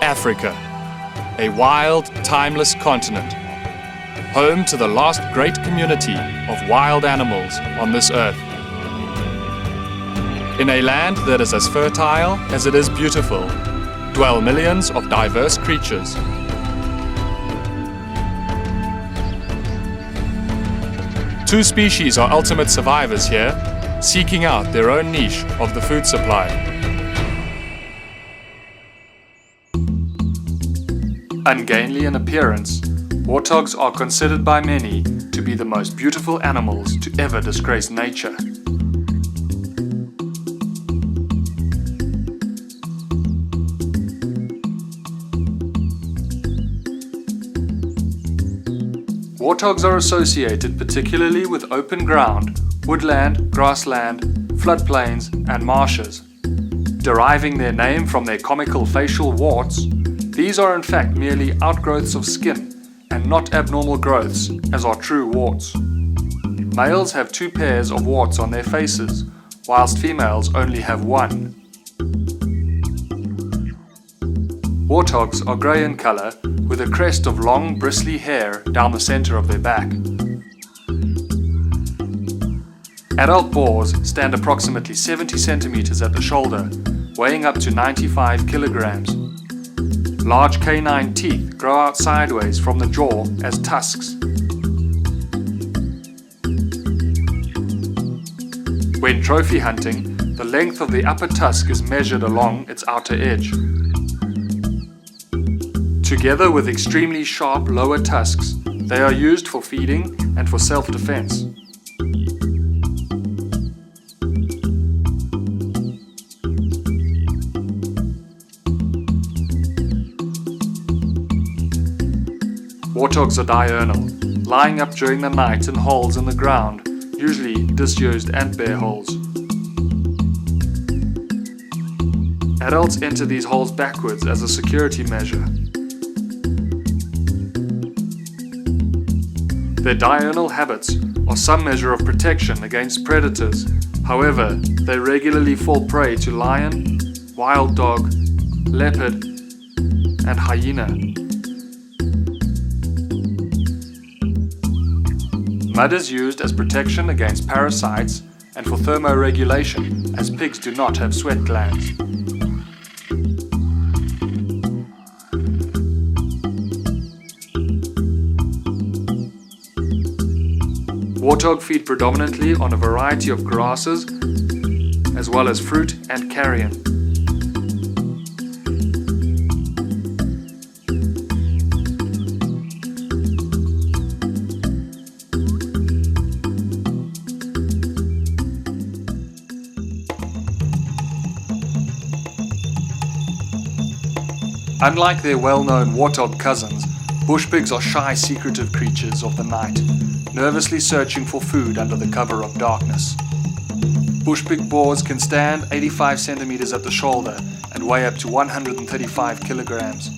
Africa, a wild, timeless continent, home to the last great community of wild animals on this earth. In a land that is as fertile as it is beautiful, dwell millions of diverse creatures. Two species are ultimate survivors here, seeking out their own niche of the food supply. Ungainly in appearance, warthogs are considered by many to be the most beautiful animals to ever disgrace nature. Warthogs are associated particularly with open ground, woodland, grassland, floodplains, and marshes. Deriving their name from their comical facial warts, these are in fact merely outgrowths of skin and not abnormal growths, as are true warts. Males have 2 pairs of warts on their faces, whilst females only have 1. Warthogs are grey in colour, with a crest of long, bristly hair down the centre of their back. Adult boars stand approximately 70 centimetres at the shoulder, weighing up to 95 kilograms. Large canine teeth grow out sideways from the jaw as tusks. When trophy hunting, the length of the upper tusk is measured along its outer edge. Together with extremely sharp lower tusks, they are used for feeding and for self-defense. Warthogs are diurnal, lying up during the night in holes in the ground, usually disused ant bear holes. Adults enter these holes backwards as a security measure. Their diurnal habits are some measure of protection against predators. However, they regularly fall prey to lion, wild dog, leopard, and hyena. Mud is used as protection against parasites and for thermoregulation, as pigs do not have sweat glands. Warthog feed predominantly on a variety of grasses, as well as fruit and carrion. Unlike their well-known warthog cousins, bushpigs are shy, secretive creatures of the night, nervously searching for food under the cover of darkness. Bushpig boars can stand 85 centimeters at the shoulder and weigh up to 135 kilograms.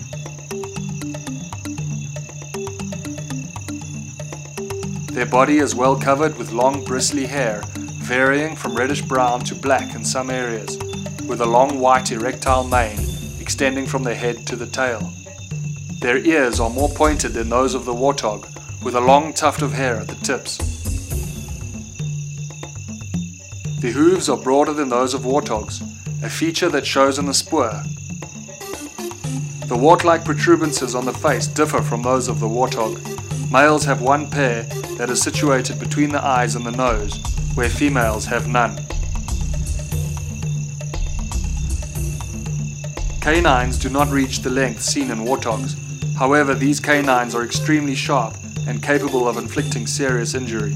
Their body is well covered with long bristly hair, varying from reddish brown to black in some areas, with a long white erectile mane extending from their head to the tail. Their ears are more pointed than those of the warthog, with a long tuft of hair at the tips. The hooves are broader than those of warthogs, a feature that shows in the spoor. The wart-like protuberances on the face differ from those of the warthog. Males have 1 pair that is situated between the eyes and the nose, where females have none. Canines do not reach the length seen in warthogs. However, these canines are extremely sharp and capable of inflicting serious injury.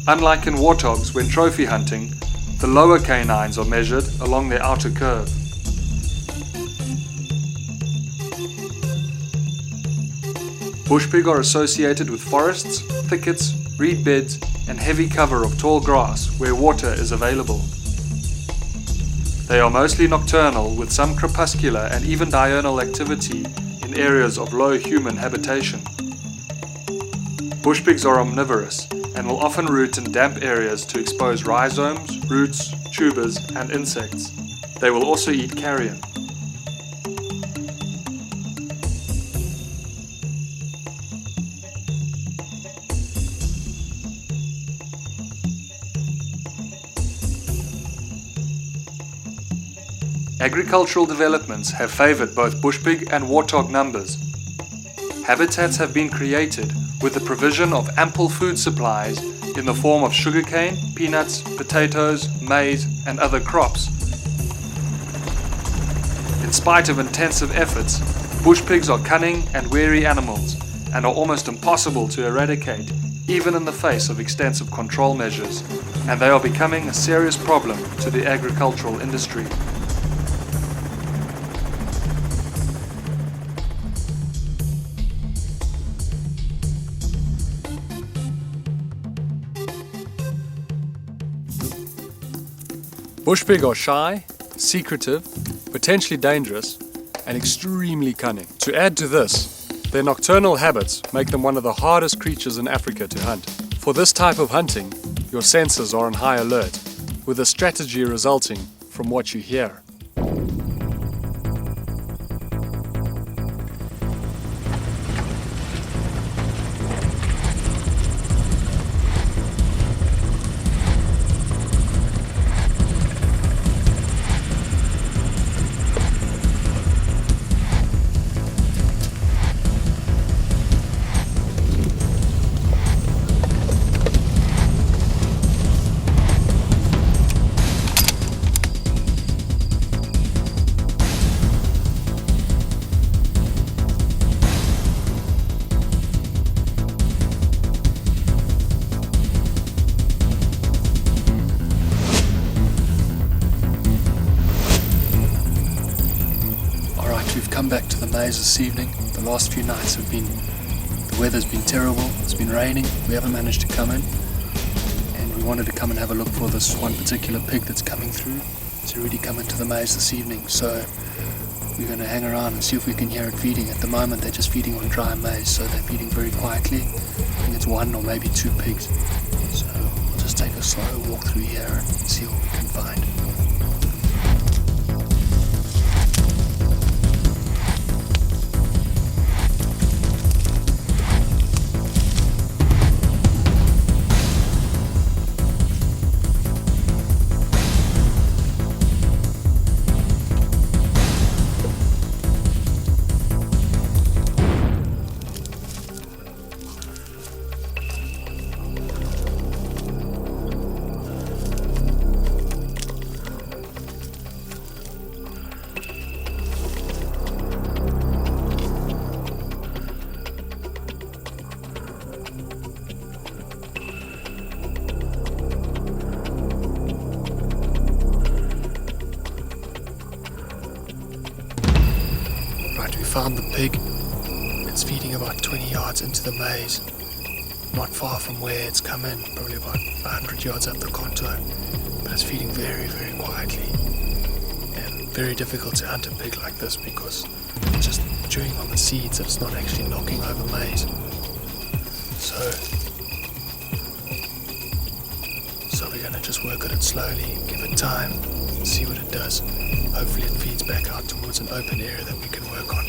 Unlike in warthogs, when trophy hunting, the lower canines are measured along their outer curve. Bushpig are associated with forests, thickets, reed beds, and heavy cover of tall grass where water is available. They are mostly nocturnal, with some crepuscular and even diurnal activity in areas of low human habitation. Bushpigs are omnivorous and will often root in damp areas to expose rhizomes, roots, tubers, and insects. They will also eat carrion. Agricultural developments have favoured both bushpig and warthog numbers. Habitats have been created with the provision of ample food supplies in the form of sugarcane, peanuts, potatoes, maize, and other crops. In spite of intensive efforts, bushpigs are cunning and wary animals and are almost impossible to eradicate, even in the face of extensive control measures, and they are becoming a serious problem to the agricultural industry. Bushpig are shy, secretive, potentially dangerous, and extremely cunning. To add to this, their nocturnal habits make them one of the hardest creatures in Africa to hunt. For this type of hunting, your senses are on high alert, with the strategy resulting from what you hear. We've come back to the maize this evening. The last few nights the weather's been terrible, it's been raining, we haven't managed to come in, and we wanted to come and have a look for this one particular pig that's coming through. It's already come into the maize this evening, so we're going to hang around and see if we can hear it feeding. At the moment they're just feeding on dry maize, so they're feeding very quietly. I think it's one or maybe two pigs, so we'll just take a slow walk through here and see what we can find. Found the pig. It's feeding about 20 yards into the maize, not far from where it's come in, probably about 100 yards up the contour, but it's feeding very, very quietly, and very difficult to hunt a pig like this because it's just chewing on the seeds, it's not actually knocking over maize. So we're going to just work at it slowly, give it time, see what it does. Hopefully it feeds back out towards an open area that we can work on,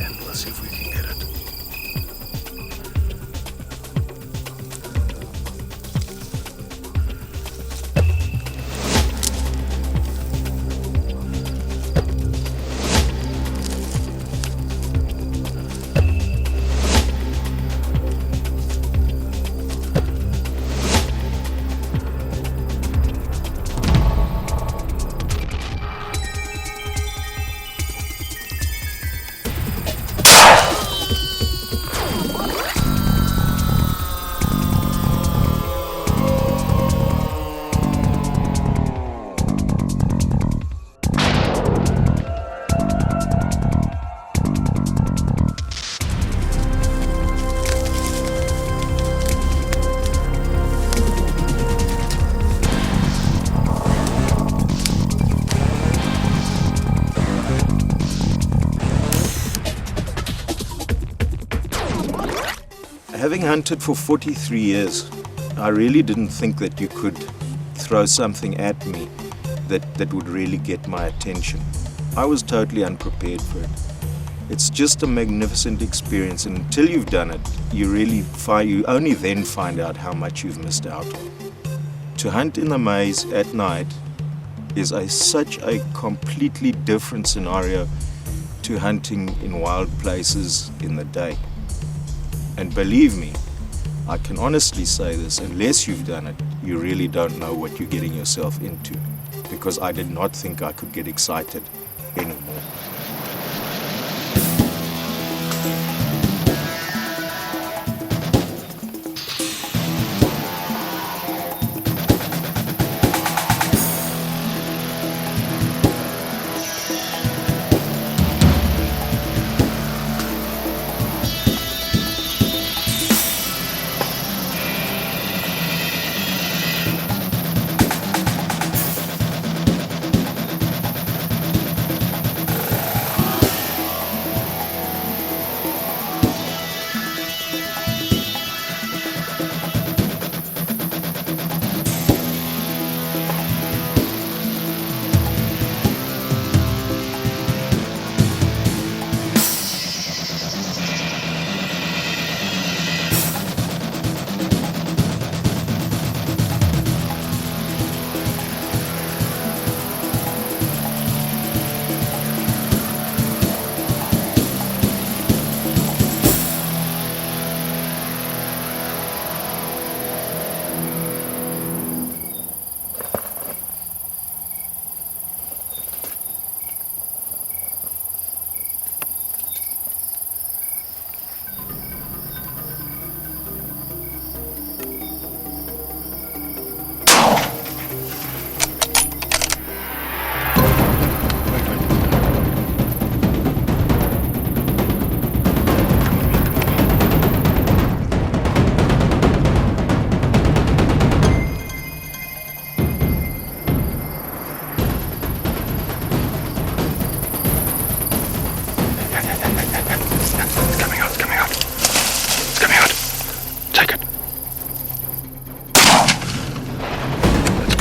and we'll see if we can get it. Having hunted for 43 years, I really didn't think that you could throw something at me that would really get my attention. I was totally unprepared for it. It's just a magnificent experience, and until you've done it, you only then find out how much you've missed out on. To hunt in the maize at night is such a completely different scenario to hunting in wild places in the day. And believe me, I can honestly say this, unless you've done it, you really don't know what you're getting yourself into, because I did not think I could get excited anymore.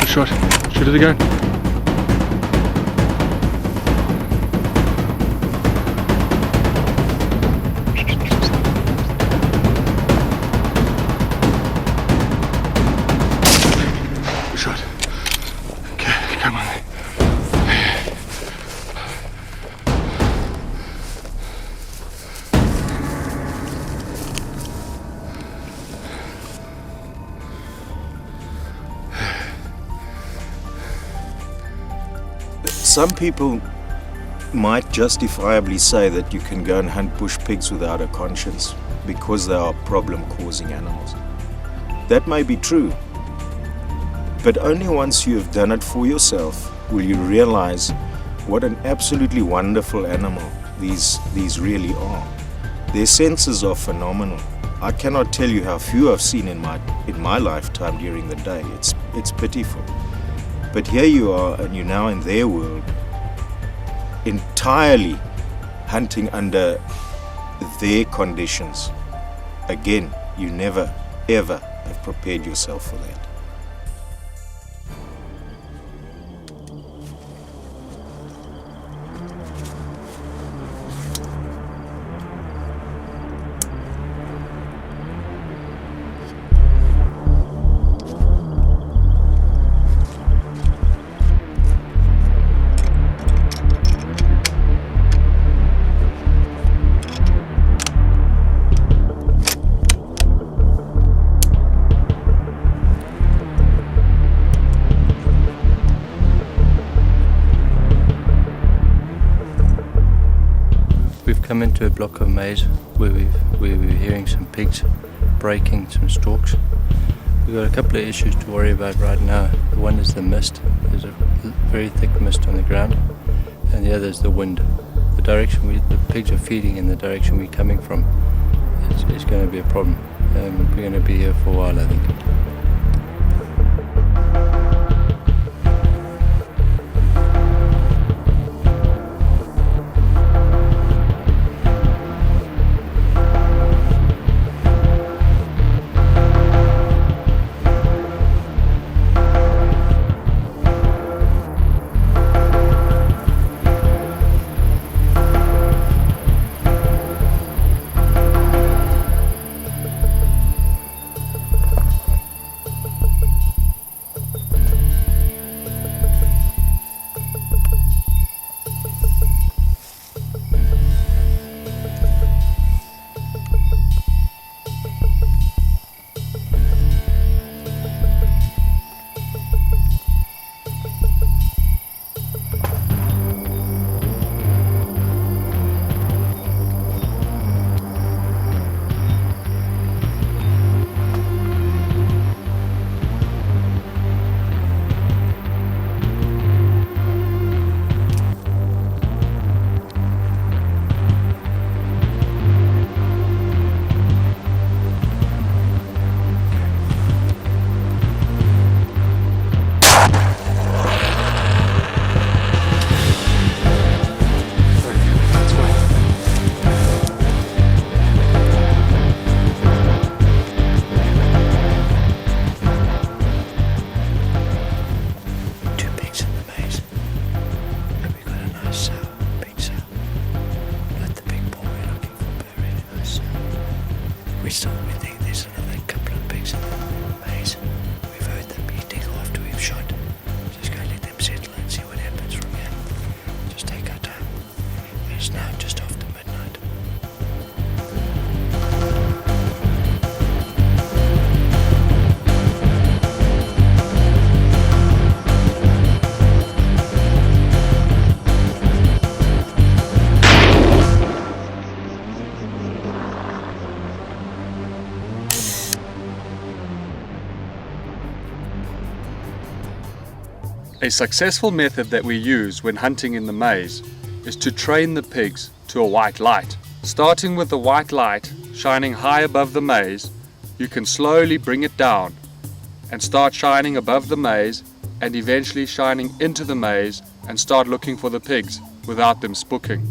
Shot. Shoot it again. Good shot. Okay, come on. Some people might justifiably say that you can go and hunt bush pigs without a conscience because they are problem-causing animals. That may be true, but only once you have done it for yourself will you realize what an absolutely wonderful animal these really are. Their senses are phenomenal. I cannot tell you how few I've seen in my lifetime during the day. It's pitiful. But here you are, and you're now in their world, entirely hunting under their conditions. Again, you never, ever have prepared yourself for that. Come into a block of maize where we're hearing some pigs breaking some stalks. We've got a couple of issues to worry about right now. One is the mist. There's a very thick mist on the ground, and the other is the wind. The direction the pigs are feeding in the direction we're coming from is going to be a problem. We're going to be here for a while, I think. there's another couple of pigs in the maize. We've heard them eating after we've shot. Just go let them settle and see what happens from here. Just take our time. It's now just after midnight. A successful method that we use when hunting in the maize is to train the pigs to a white light. Starting with the white light shining high above the maize, you can slowly bring it down and start shining above the maize and eventually shining into the maize and start looking for the pigs without them spooking.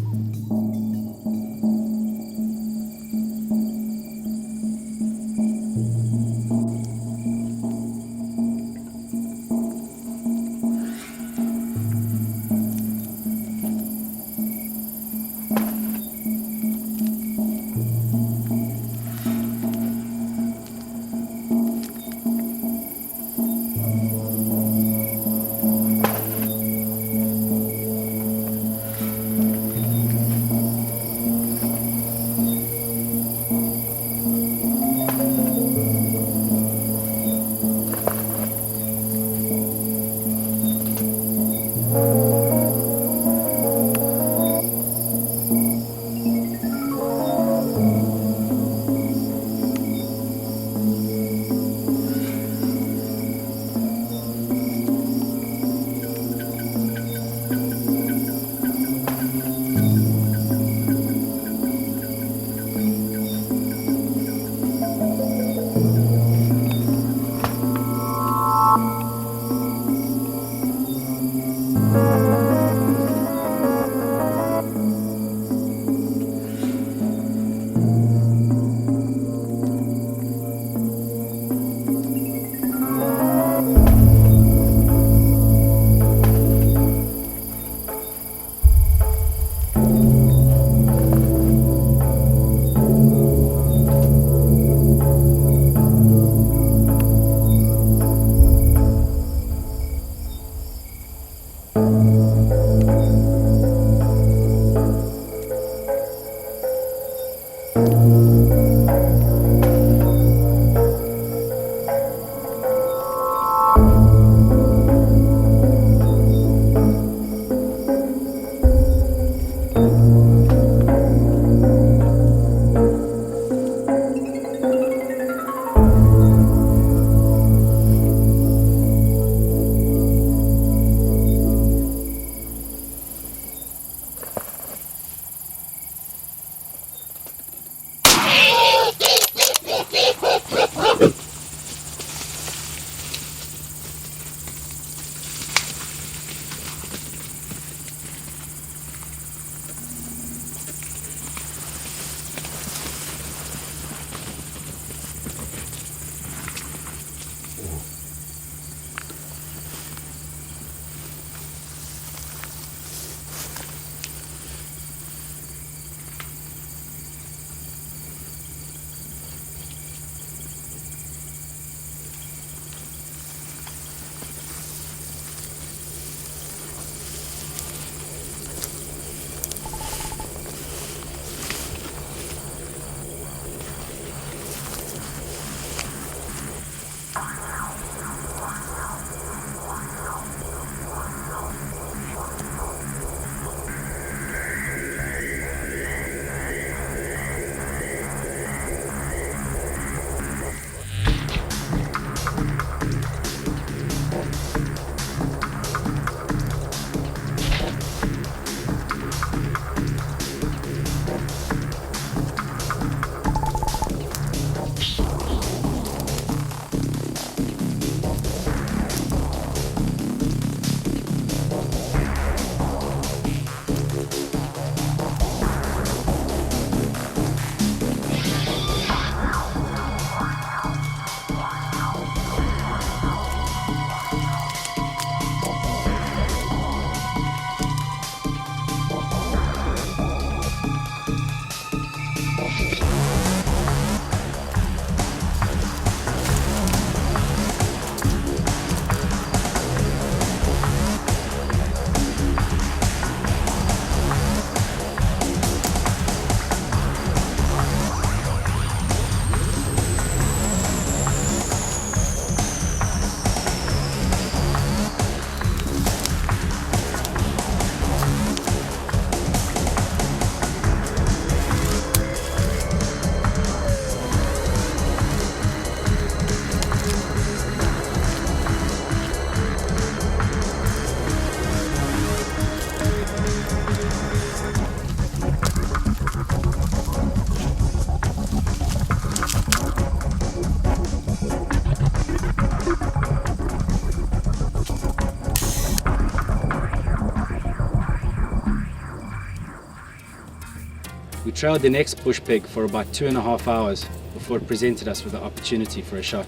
trailed the next bush pig for about 2.5 hours before it presented us with the opportunity for a shot.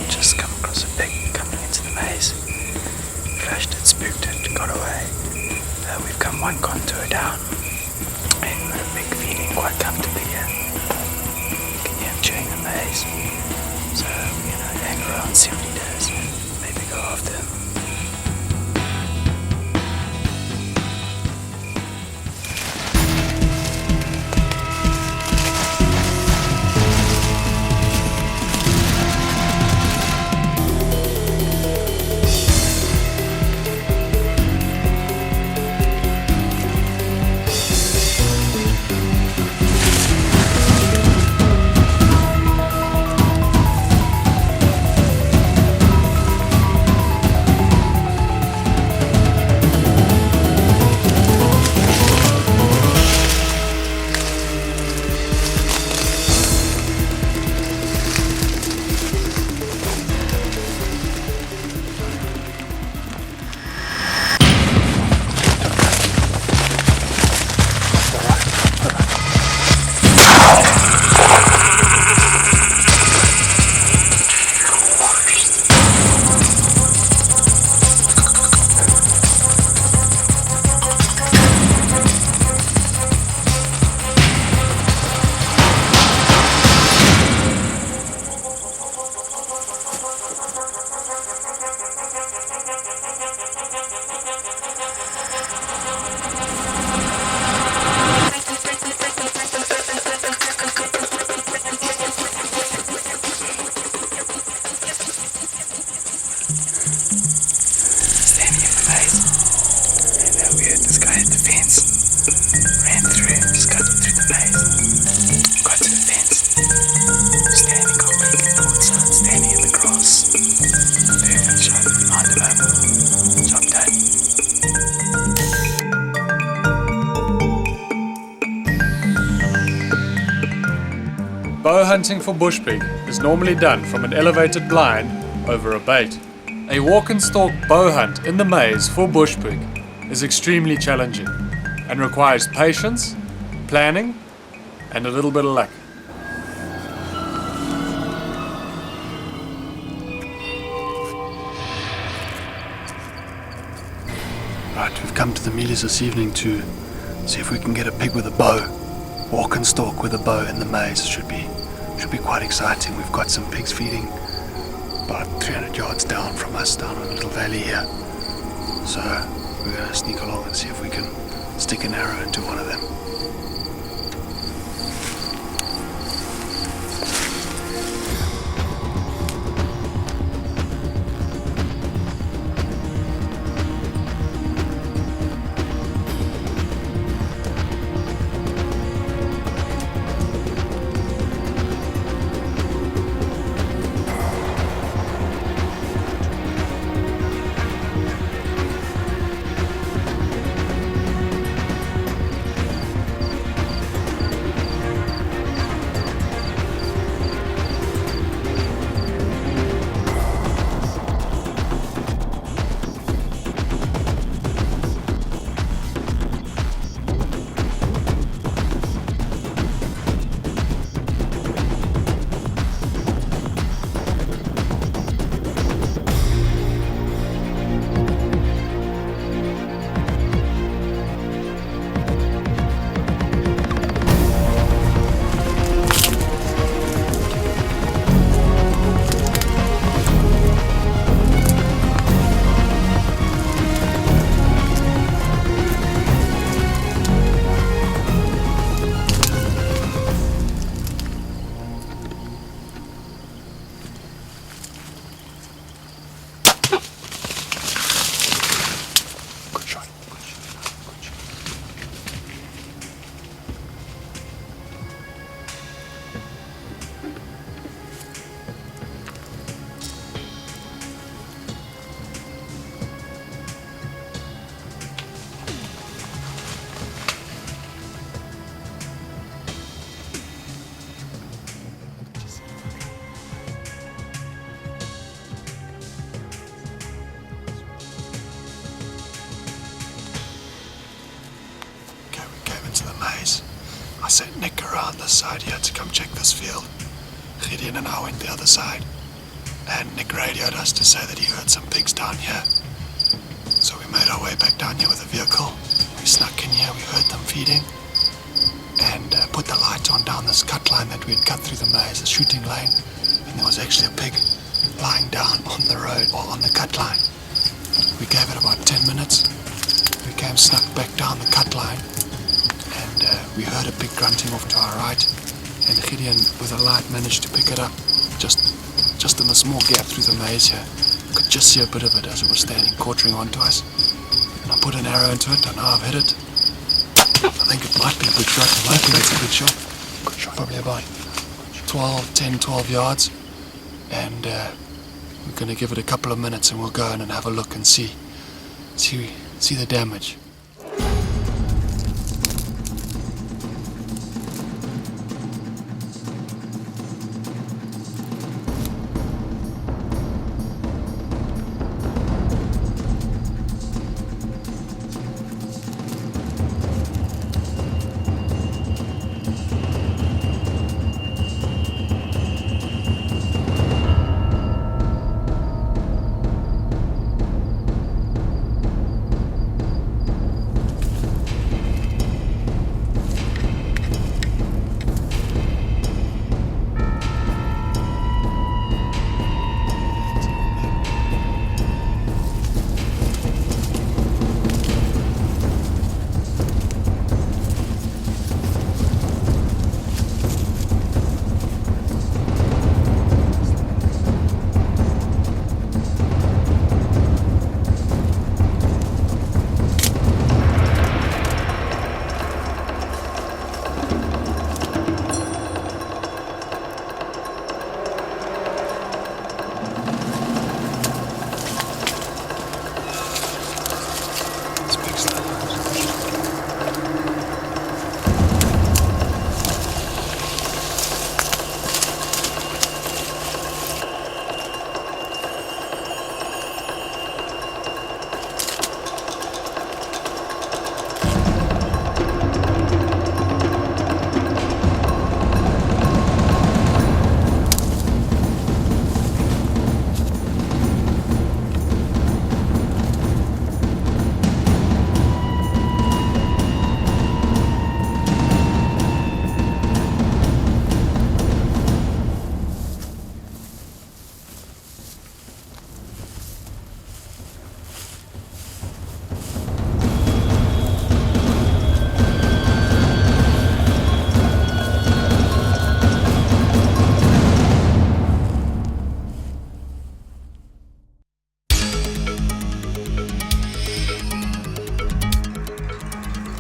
Just come across a pig coming into the maze. Flashed it, spooked it, got away. We've come one contour down and got a pig feeding quite comfortably here. You can hear him chewing the maze. So we're gonna hang around, see what he does, and maybe go after him. Bow hunting for bushpig is normally done from an elevated blind over a bait. A walk and stalk bow hunt in the maize for bushpig is extremely challenging and requires patience, planning, and a little bit of luck. Right, we've come to the mealies this evening to see if we can get a pig with a bow. Walk and stalk with a bow in the maize. Should be quite exciting. We've got some pigs feeding about 300 yards down from us, down in a little valley here. So we're going to sneak along and see if we can stick an arrow into one of them. I sent Nick around this side here to come check this field. Gideon and I went the other side, and Nick radioed us to say that he heard some pigs down here. So we made our way back down here with a vehicle. We snuck in here, we heard them feeding, and put the light on down this cut line that we had cut through the maize, the shooting lane, and there was actually a pig lying down on the road or on the cut line. We gave it about 10 minutes. We came snuck back down the cut line, and we heard a pig grunting off to our right, and Gideon with a light managed to pick it up just in a small gap through the maize here. Could just see a bit of it as it was standing quartering onto us, and I put an arrow into it, and now I've hit it. I think it might be a good shot. I think it's a good shot. Good shot. Probably about 12 yards, and we're going to give it a couple of minutes, and we'll go in and have a look and see the damage.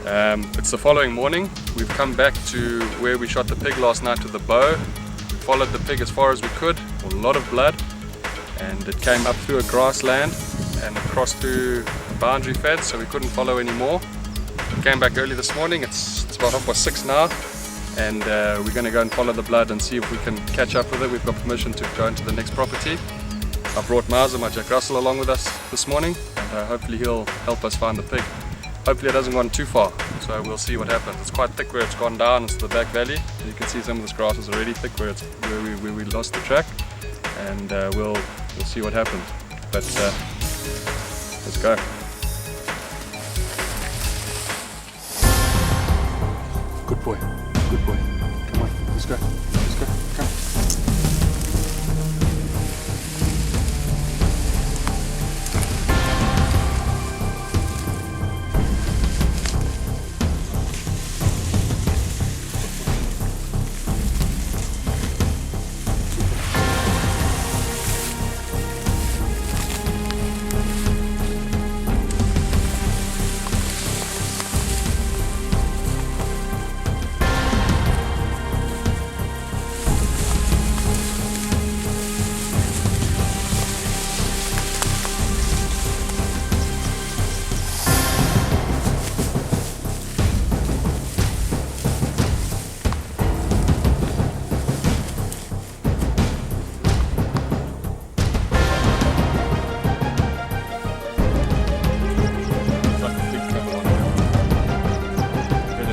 It's the following morning. We've come back to where we shot the pig last night with the bow. We followed the pig as far as we could, a lot of blood, and it came up through a grassland and across through a boundary fence, so we couldn't follow anymore. We came back early this morning. It's about 6:30 now, and we're going to go and follow the blood and see if we can catch up with it. We've got permission to go into the next property. I brought Maize, my Jack Russell, along with us this morning, and hopefully he'll help us find the pig. Hopefully it hasn't gone too far, so we'll see what happens. It's quite thick where it's gone down into the back valley. You can see some of this grass is already thick where we lost the track, and we'll see what happens. But let's go. Good boy, good boy. Come on, let's go, come.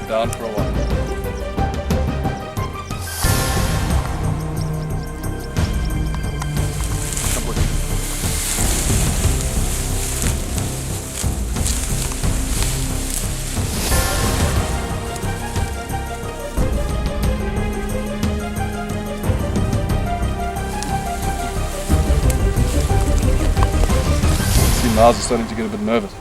Down for a while. Come with me. See, Maize is starting to get a bit nervous.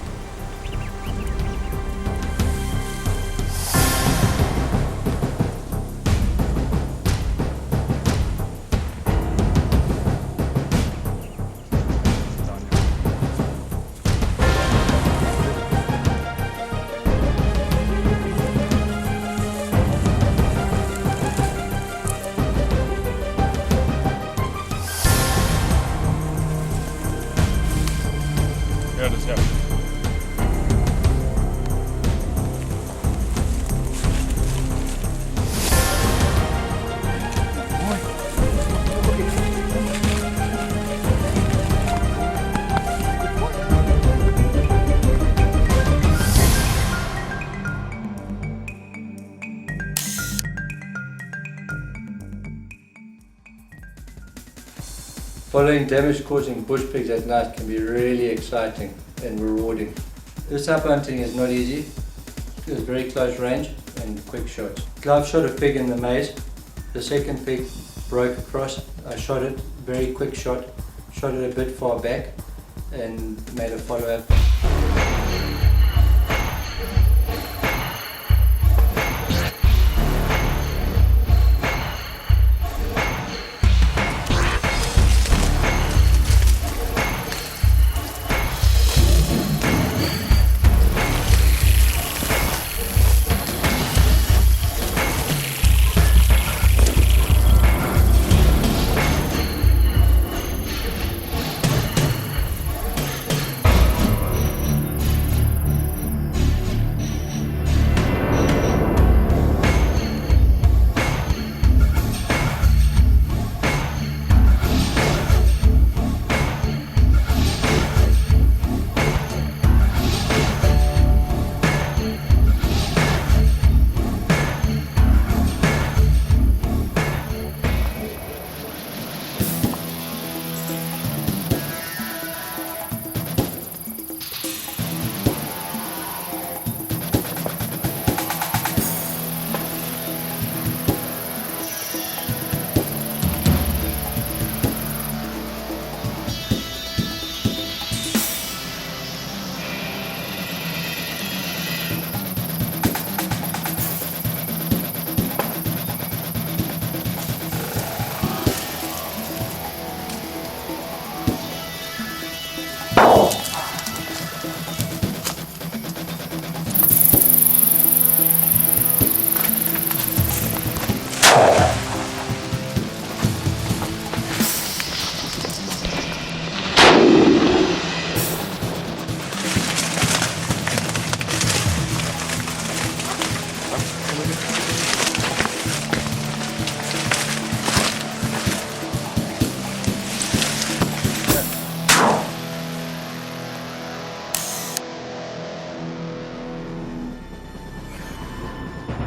Here it is, yeah. Following damage-causing bush pigs at night can be really exciting and rewarding. This up hunting is not easy. It was very close range and quick shots. Clive shot a pig in the maize. The second pig broke across. I shot it, very quick shot it a bit far back and made a follow-up.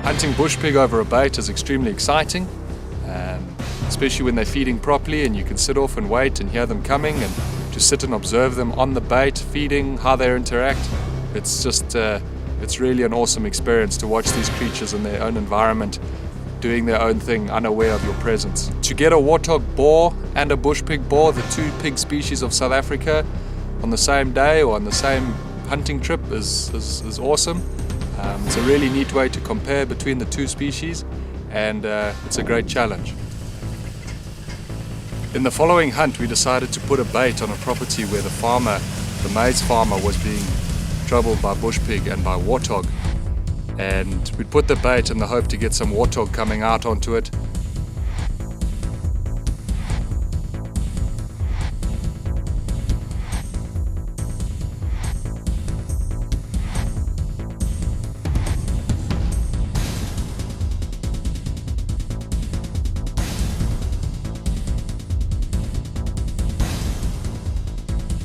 Hunting bushpig over a bait is extremely exciting, especially when they're feeding properly and you can sit off and wait and hear them coming and just sit and observe them on the bait, feeding, how they interact. It's just, it's really an awesome experience to watch these creatures in their own environment, doing their own thing, unaware of your presence. To get a warthog boar and a bushpig boar, the two pig species of South Africa, on the same day or on the same hunting trip is awesome. It's a really neat way to compare between the two species, and it's a great challenge. In the following hunt, we decided to put a bait on a property where the maize farmer, was being troubled by bushpig and by warthog. And we put the bait in the hope to get some warthog coming out onto it.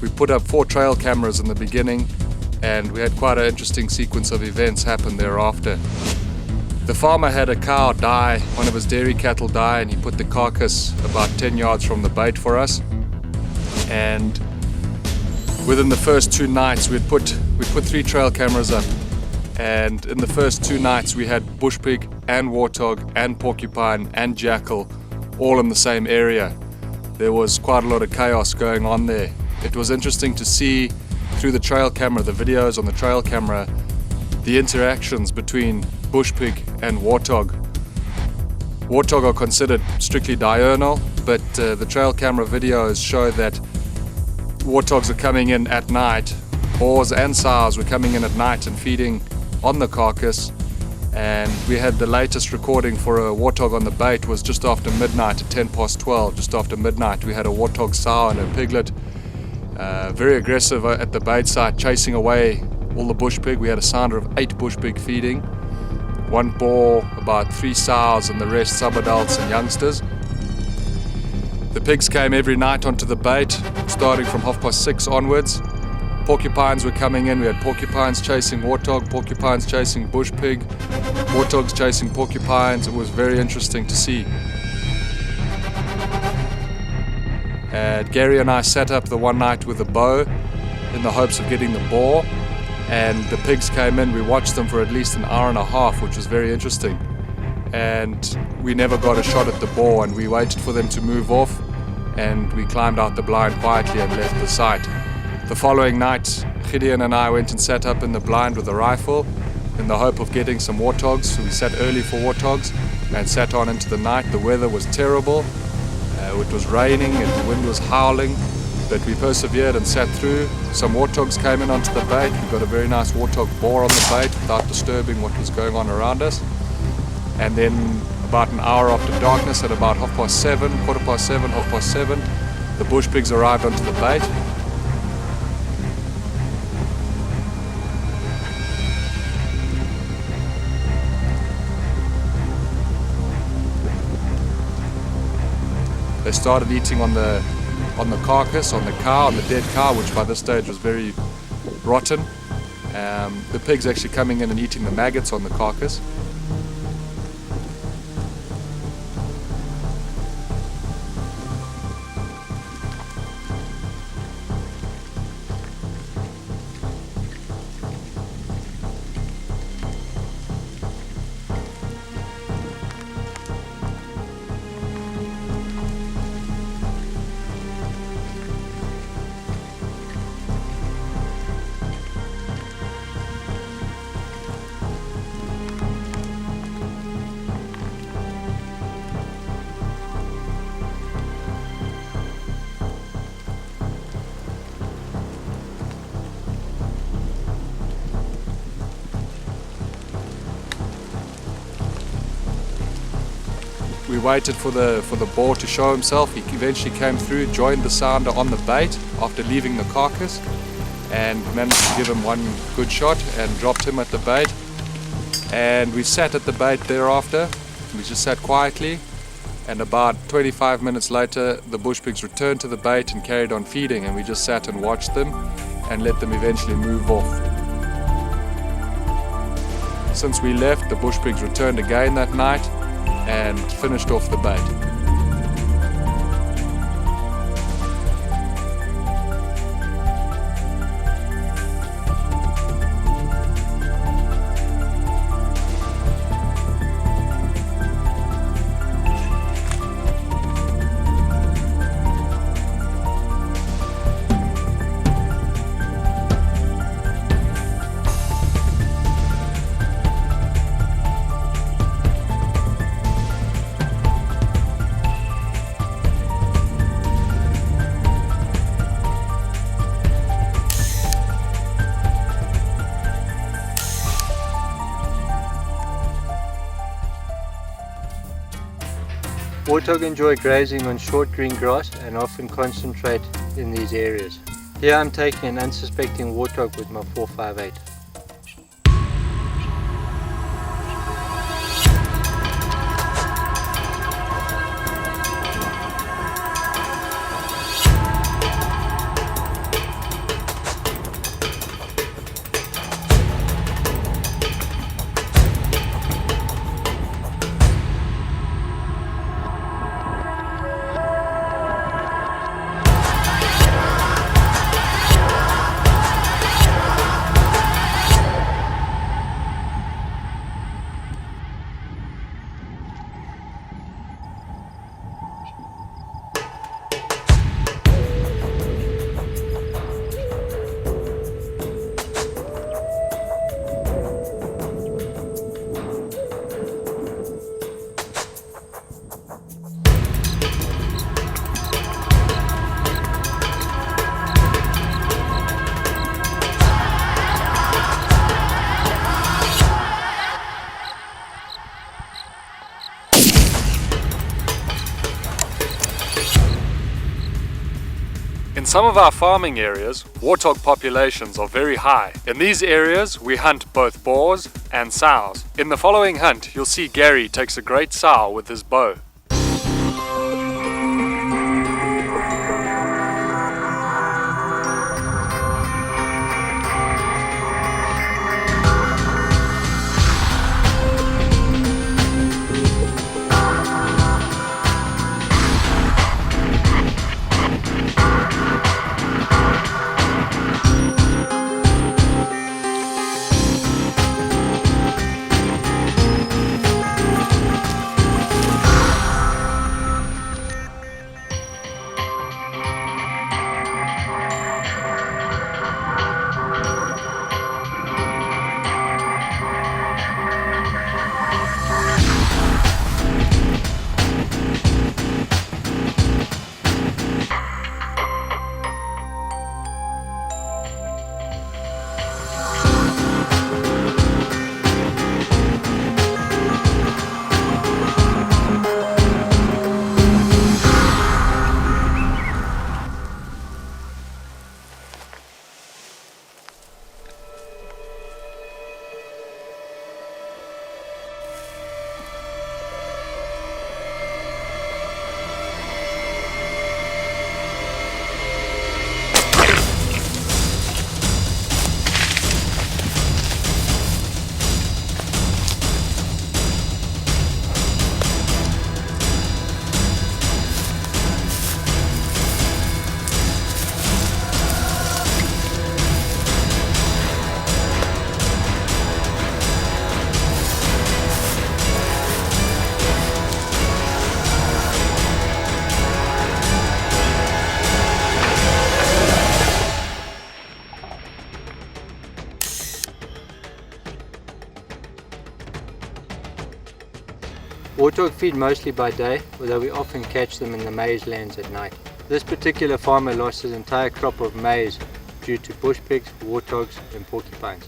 We put up 4 trail cameras in the beginning, and we had quite an interesting sequence of events happen thereafter. The farmer had a cow die, one of his dairy cattle die, and he put the carcass about 10 yards from the bait for us. And within the first 2 nights, we put 3 trail cameras up, and in the first 2 nights we had bushpig and warthog and porcupine and jackal all in the same area. There was quite a lot of chaos going on there. It was interesting to see through the trail camera, the videos on the trail camera, the interactions between bushpig and warthog. Warthog are considered strictly diurnal, but the trail camera videos show that warthogs are coming in at night. Boars and sows were coming in at night and feeding on the carcass, and we had the latest recording for a warthog on the bait was just after midnight at 12:10, just after midnight. We had a warthog sow and a piglet, very aggressive at the bait site, chasing away all the bushpig. We had a sounder of 8 bushpig feeding, 1 boar, about 3 sows, and the rest subadults and youngsters. The pigs came every night onto the bait, starting from 6:30 onwards. Porcupines were coming in. We had porcupines chasing warthog, porcupines chasing bushpig, warthogs chasing porcupines. It was very interesting to see. Gary and I sat up the one night with a bow in the hopes of getting the boar, and the pigs came in. We watched them for at least an hour and a half, which was very interesting, and we never got a shot at the boar, and we waited for them to move off, and we climbed out the blind quietly and left the site. The following night, Gideon and I went and sat up in the blind with a rifle in the hope of getting some warthogs. So we sat early for warthogs and sat on into the night. The weather was terrible. It was raining and the wind was howling, but we persevered and sat through. Some warthogs came in onto the bait. We got a very nice warthog boar on the bait without disturbing what was going on around us. And then about an hour after darkness, at about 7:30, 7:15, 7:30, the bushpigs arrived onto the bait. They started eating on the carcass, on the cow, on the dead cow, which by this stage was very rotten. The pigs actually coming in and eating the maggots on the carcass. We waited for the boar to show himself. He eventually came through, joined the sounder on the bait after leaving the carcass, and managed to give him one good shot and dropped him at the bait. And we sat at the bait thereafter. We just sat quietly, and about 25 minutes later the bushpigs returned to the bait and carried on feeding, and we just sat and watched them and let them eventually move off. Since we left, the bushpigs returned again that night and finished off the bait. Warthog enjoy grazing on short green grass and often concentrate in these areas. Here I'm taking an unsuspecting warthog with my 458. In some of our farming areas, warthog populations are very high. In these areas, we hunt both boars and sows. In the following hunt, you'll see Gary takes a great sow with his bow. Warthog feed mostly by day, although we often catch them in the maize lands at night. This particular farmer lost his entire crop of maize due to bush pigs, warthogs and porcupines.